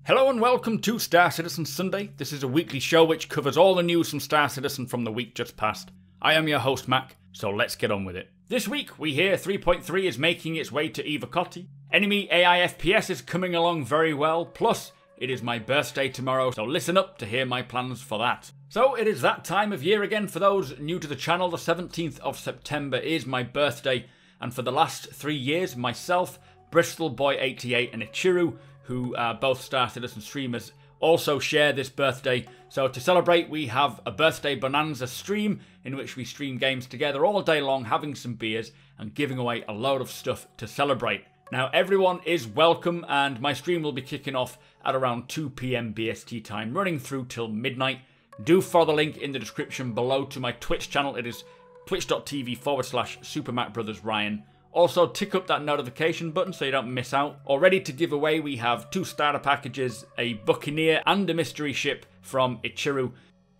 Hello and welcome to Star Citizen Sunday. This is a weekly show which covers all the news from Star Citizen from the week just past. I am your host Mac, so let's get on with it. This week we hear 3.3 is making its way to Evocati. Enemy AI FPS is coming along very well, plus it is my birthday tomorrow, so listen up to hear my plans for that. So it is that time of year again. For those new to the channel, the 17th of September is my birthday, and for the last 3 years, myself, BristolBoy88 and Ichiru, who are both Star Citizen streamers, also share this birthday. So to celebrate, we have a birthday Bonanza stream in which we stream games together all day long, having some beers and giving away a load of stuff to celebrate. Now everyone is welcome, and my stream will be kicking off at around 2 PM BST time, running through till midnight. Do follow the link in the description below to my Twitch channel. It is twitch.tv/supermacbrothers_Ryan. Also, tick up that notification button so you don't miss out. Already to give away, we have 2 starter packages, a Buccaneer and a mystery ship from Ichiru.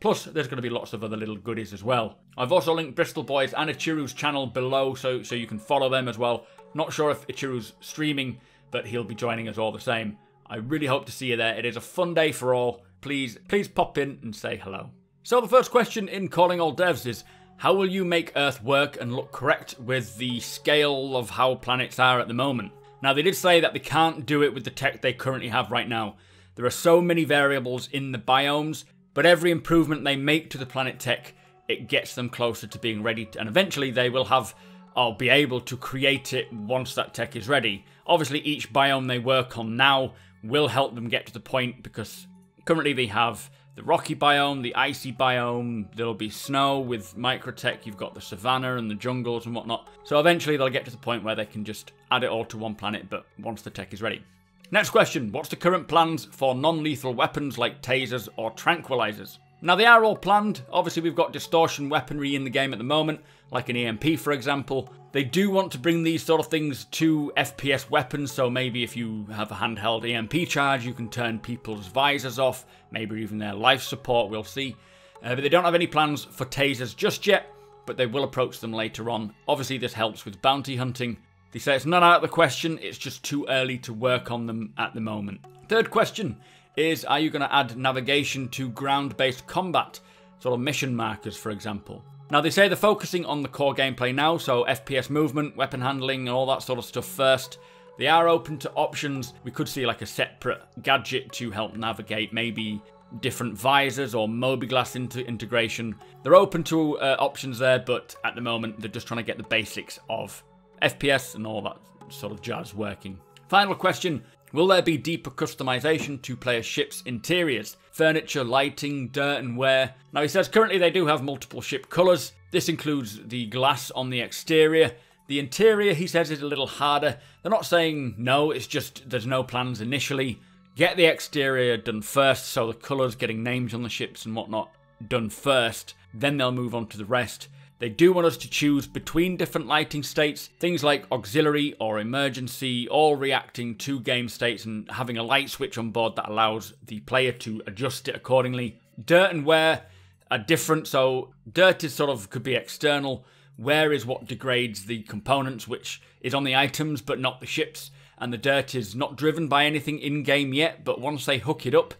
Plus, there's going to be lots of other little goodies as well. I've also linked Bristol Boys and Ichiru's channel below so you can follow them as well. Not sure if Ichiru's streaming, but he'll be joining us all the same. I really hope to see you there. It is a fun day for all. Please pop in and say hello. So the first question in Calling All Devs is, how will you make Earth work and look correct with the scale of how planets are at the moment? Now, they did say that they can't do it with the tech they currently have right now. There are so many variables in the biomes, but every improvement they make to the planet tech, it gets them closer to being ready, and eventually they will have, or be able to create it once that tech is ready. Obviously, each biome they work on now will help them get to the point, because currently they have the rocky biome, the icy biome, there'll be snow with microtech, you've got the savanna and the jungles and whatnot. So eventually they'll get to the point where they can just add it all to one planet, but once the tech is ready. Next question, what's the current plans for non-lethal weapons like tasers or tranquilizers? Now they are all planned. Obviously we've got distortion weaponry in the game at the moment, like an EMP for example. They do want to bring these sort of things to FPS weapons, so maybe if you have a handheld EMP charge, you can turn people's visors off, maybe even their life support, we'll see. But they don't have any plans for tasers just yet, but they will approach them later on. Obviously this helps with bounty hunting. They say it's not out of the question, it's just too early to work on them at the moment. Third question is, are you going to add navigation to ground-based combat, sort of mission markers for example? Now they say they're focusing on the core gameplay now, so FPS movement, weapon handling and all that sort of stuff first. They are open to options. We could see like a separate gadget to help navigate, maybe different visors or mobiGlas integration. They're open to options there, but at the moment they're just trying to get the basics of FPS and all that sort of jazz working. Final question, will there be deeper customization to player ships' interiors? Furniture, lighting, dirt and wear. Now he says currently they do have multiple ship colours. This includes the glass on the exterior. The interior, he says, is a little harder. They're not saying no, it's just there's no plans initially. Get the exterior done first, so the colours, getting names on the ships and whatnot done first. Then they'll move on to the rest. They do want us to choose between different lighting states, things like auxiliary or emergency, all reacting to game states and having a light switch on board that allows the player to adjust it accordingly. Dirt and wear are different, so dirt is sort of could be external, wear is what degrades the components, which is on the items but not the ships, and the dirt is not driven by anything in-game yet, but once they hook it up,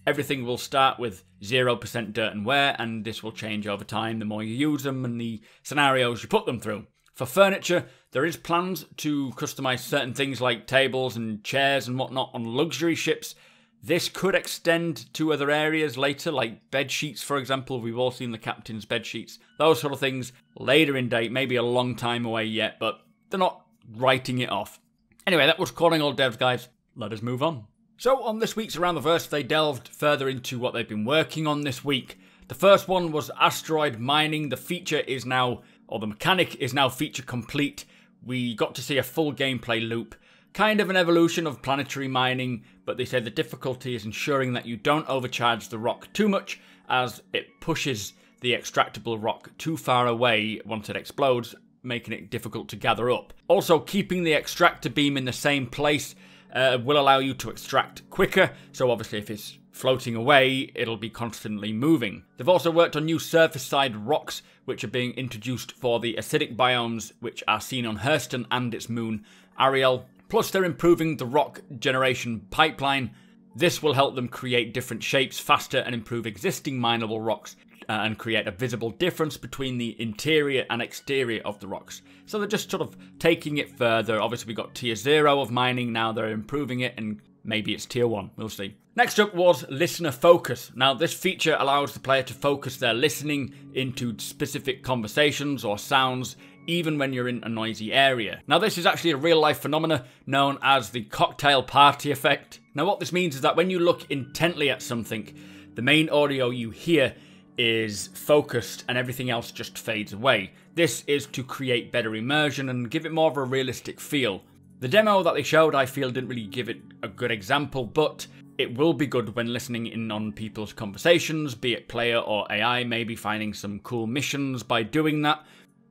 everything will start with 0% dirt and wear, and this will change over time the more you use them and the scenarios you put them through. For furniture, there is plans to customize certain things like tables and chairs and whatnot on luxury ships. This could extend to other areas later, like bed sheets, for example. We've all seen the captain's bed sheets. Those sort of things later in date, maybe a long time away yet, but they're not writing it off. Anyway, that was Calling All Devs, guys. Let us move on. So on this week's Around the Verse, they delved further into what they've been working on this week. The first one was asteroid mining. The feature is now, or the mechanic is now feature complete. We got to see a full gameplay loop. Kind of an evolution of planetary mining, but they said the difficulty is ensuring that you don't overcharge the rock too much, as it pushes the extractable rock too far away once it explodes, making it difficult to gather up. Also, keeping the extractor beam in the same place will allow you to extract quicker, so obviously if it's floating away, it'll be constantly moving. They've also worked on new surface-side rocks, which are being introduced for the acidic biomes, which are seen on Hurston and its moon, Ariel. Plus, they're improving the rock generation pipeline. This will help them create different shapes faster and improve existing mineable rocks and create a visible difference between the interior and exterior of the rocks. So they're just sort of taking it further. Obviously we got tier 0 of mining, now they're improving it, and maybe it's tier 1, we'll see. Next up was listener focus. Now this feature allows the player to focus their listening into specific conversations or sounds even when you're in a noisy area. Now this is actually a real life phenomena known as the cocktail party effect. Now what this means is that when you look intently at something, the main audio you hear is focused and everything else just fades away. This is to create better immersion and give it more of a realistic feel. The demo that they showed, I feel, didn't really give it a good example, but it will be good when listening in on people's conversations, be it player or AI, maybe finding some cool missions by doing that.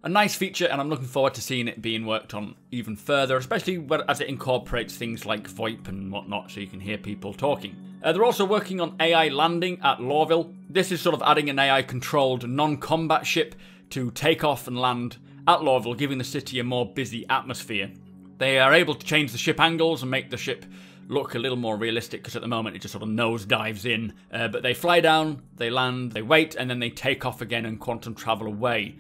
A nice feature, and I'm looking forward to seeing it being worked on even further, especially as it incorporates things like VoIP and whatnot, so you can hear people talking. They're also working on AI landing at Lawville. This is sort of adding an AI-controlled non-combat ship to take off and land at Lawville, giving the city a more busy atmosphere. They are able to change the ship angles and make the ship look a little more realistic, because at the moment it just sort of nosedives in. But they fly down, they land, they wait, and then they take off again and quantum travel away.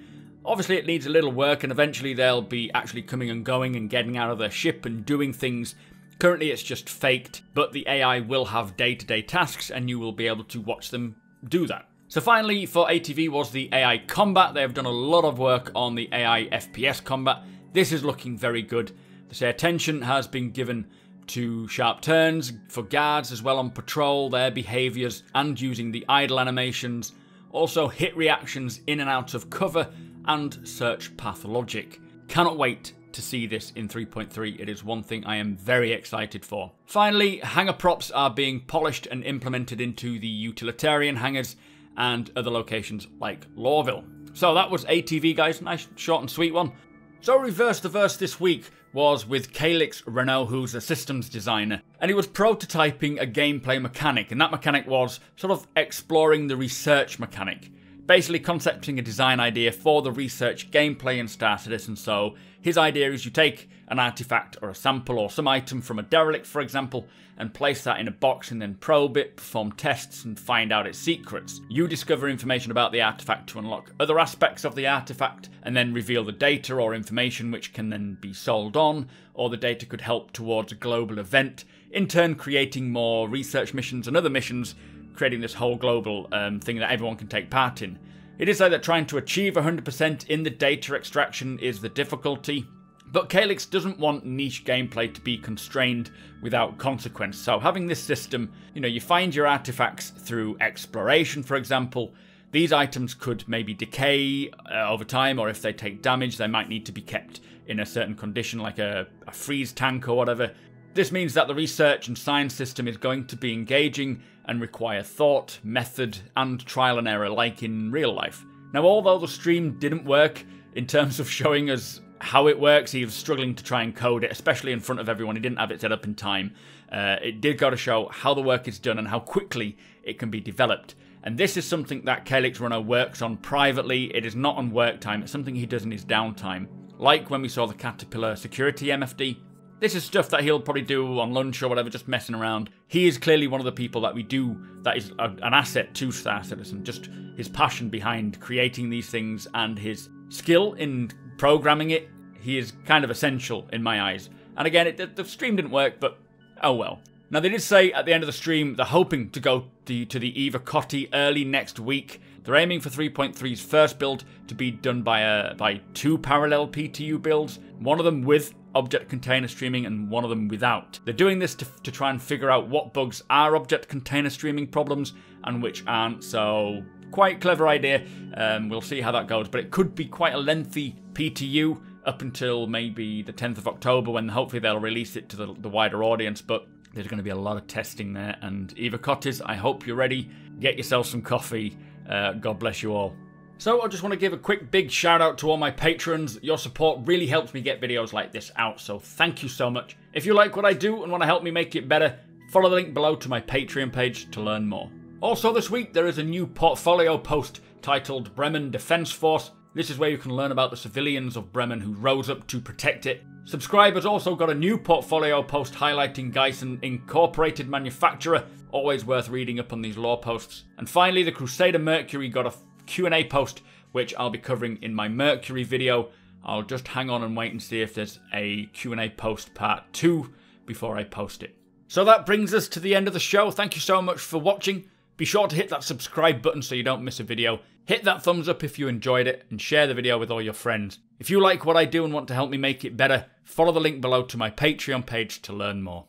Obviously it needs a little work, and eventually they'll be actually coming and going and getting out of their ship and doing things. Currently it's just faked, but the AI will have day-to-day tasks and you will be able to watch them do that. So finally for ATV was the AI combat. They have done a lot of work on the AI FPS combat. This is looking very good. They say attention has been given to sharp turns for guards as well on patrol, their behaviours, and using the idle animations. Also hit reactions in and out of cover and search path logic. Cannot wait to see this in 3.3. It is one thing I am very excited for. Finally, hangar props are being polished and implemented into the utilitarian hangars and other locations like Lawville. So that was ATV, guys. Nice, short and sweet one. So Reverse the Verse this week was with Calix Renault, who's a systems designer, and he was prototyping a gameplay mechanic, and that mechanic was sort of exploring the research mechanic. Basically concepting a design idea for the research gameplay in Star Citizen. So his idea is you take an artifact or a sample or some item from a derelict, for example, and place that in a box and then probe it, perform tests and find out its secrets. You discover information about the artifact to unlock other aspects of the artifact and then reveal the data or information which can then be sold on, or the data could help towards a global event, in turn creating more research missions and other missions, creating this whole global thing that everyone can take part in. It is like that trying to achieve 100% in the data extraction is the difficulty, but Calix doesn't want niche gameplay to be constrained without consequence. So having this system, you find your artifacts through exploration, for example. These items could maybe decay over time, or if they take damage, they might need to be kept in a certain condition, like a freeze tank or whatever. This means that the research and science system is going to be engaging and require thought, method, and trial and error like in real life. Now, although the stream didn't work in terms of showing us how it works, he was struggling to try and code it, especially in front of everyone. He didn't have it set up in time. It did go to show how the work is done and how quickly it can be developed. And this is something that Calix Runner works on privately. It is not on work time. It's something he does in his downtime. Like when we saw the Caterpillar security MFD. This is stuff that he'll probably do on lunch or whatever, just messing around. He is clearly one of the people that we do that is an asset to Star Citizen. Just his passion behind creating these things and his skill in programming it. He is kind of essential in my eyes. And again, the stream didn't work, but oh well. Now, they did say at the end of the stream they're hoping to go to the Evocati early next week. They're aiming for 3.3's first build to be done by 2 parallel PTU builds, one of them with object container streaming and one of them without. They're doing this to try and figure out what bugs are object container streaming problems and which aren't, so quite clever idea. We'll see how that goes, but it could be quite a lengthy PTU up until maybe the 10th of October, when hopefully they'll release it to the wider audience, but there's going to be a lot of testing there. And Evocotis, I hope you're ready. Get yourself some coffee. God bless you all. So I just want to give a quick big shout out to all my patrons. Your support really helps me get videos like this out, so thank you so much. If you like what I do and want to help me make it better, follow the link below to my Patreon page to learn more. Also this week there is a new portfolio post titled Bremen Defence Force. This is where you can learn about the civilians of Bremen who rose up to protect it. Subscribe has also got a new portfolio post highlighting Geissen Incorporated manufacturer, always worth reading up on these lore posts. And finally, the Crusader Mercury got a Q&A post, which I'll be covering in my Mercury video. I'll just hang on and wait and see if there's a Q&A post part 2 before I post it. So that brings us to the end of the show. Thank you so much for watching. Be sure to hit that subscribe button so you don't miss a video. Hit that thumbs up if you enjoyed it and share the video with all your friends. If you like what I do and want to help me make it better, follow the link below to my Patreon page to learn more.